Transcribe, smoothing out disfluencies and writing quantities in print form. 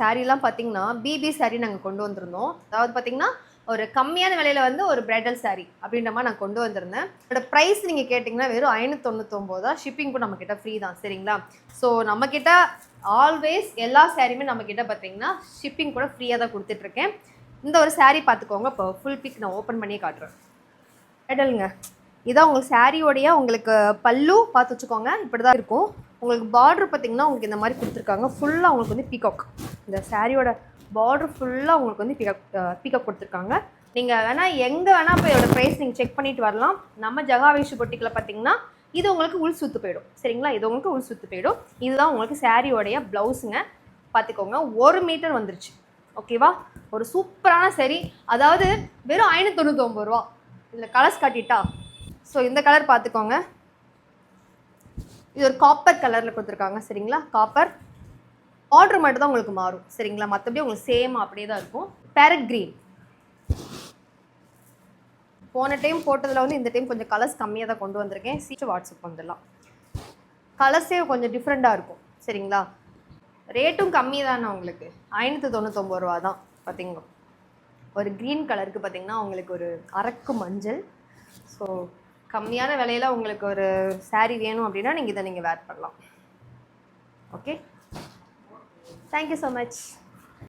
சாரீலாம் பார்த்தீங்கன்னா பிபி சாரீ நாங்கள் கொண்டு வந்திருந்தோம். அதாவது பார்த்தீங்கன்னா ஒரு கம்மியான விலையில வந்து ஒரு பிரைடல் சாரீ அப்படின்ற மாதிரி நான் கொண்டு வந்திருந்தேன். இதோட ப்ரைஸ் நீங்கள் கேட்டிங்கன்னா வெறும் 599 தான். ஷிப்பிங் கூட நம்மக்கிட்ட ஃப்ரீ தான். சரிங்களா? ஸோ நம்மக்கிட்ட ஆல்வேஸ் எல்லா சாரியுமே நம்மக்கிட்ட பார்த்தீங்கன்னா ஷிப்பிங் கூட ஃப்ரீயாக தான் கொடுத்துட்ருக்கேன். இந்த ஒரு சாரீ பார்த்துக்கோங்க. இப்போ ஃபுல் பிக் நான் ஓப்பன் பண்ணியே காட்டுறேன். பிரைடலுங்க. இதான் உங்களுக்கு சாரியோடைய உங்களுக்கு பல்லு பார்த்து வச்சுக்கோங்க. இப்படி தான் இருக்கும். உங்களுக்கு பார்டர் பார்த்தீங்கன்னா உங்களுக்கு இந்த மாதிரி கொடுத்துருக்காங்க. ஃபுல்லாக உங்களுக்கு வந்து பீகாக். இந்த சாரியோட பார்டர் ஃபுல்லாக உங்களுக்கு வந்து பீகாக் கொடுத்துருக்காங்க. நீங்கள் வேணால் எங்கே வேணால் இப்போ இதோட ப்ரைஸ் நீங்கள் செக் பண்ணிட்டு வரலாம். நம்ம ஜகாவேஷு பொட்டிக்கில் பார்த்தீங்கன்னா இது உங்களுக்கு உள் சுற்று போயிடும். சரிங்களா? இது உங்களுக்கு உள் சுற்று போயிடும். இதுதான் உங்களுக்கு சாரியோடைய ப்ளவுஸுங்க. பார்த்துக்கோங்க. 1 மீட்டர் வந்துருச்சு. ஓகேவா? ஒரு சூப்பரான சாரி. அதாவது வெறும் 599 ரூபா. இதில் கலர்ஸ் காட்டிட்டா. ஸோ இந்த கலர் பார்த்துக்கோங்க. இது ஒரு காப்பர் கலரில் கொடுத்துருக்காங்க. சரிங்களா? காப்பர் ஆர்டர் மட்டும் தான் உங்களுக்கு மாறும். சரிங்களா? மற்றபடி உங்களுக்கு சேம் அப்படியே தான் இருக்கும். Farad green. போன டைம் போட்டதில் வந்து இந்த டைம் கொஞ்சம் கலர்ஸ் கம்மியாக தான் கொண்டு வந்திருக்கேன். சீக்கிரம் வாட்ஸ்அப் வந்துடலாம். கலர்ஸே கொஞ்சம் டிஃப்ரெண்ட்டாக இருக்கும். சரிங்களா? ரேட்டும் கம்மி தானே உங்களுக்கு. 599 ரூபா தான். பார்த்தீங்களா? ஒரு க்ரீன் கலருக்கு பார்த்தீங்கன்னா உங்களுக்கு ஒரு அரக்கு மஞ்சள். ஸோ கம்மியான விலையில் உங்களுக்கு ஒரு சாரீ வேணும் அப்படின்னா நீங்கள் இதை வேர் பண்ணலாம். Okay, thank you so much.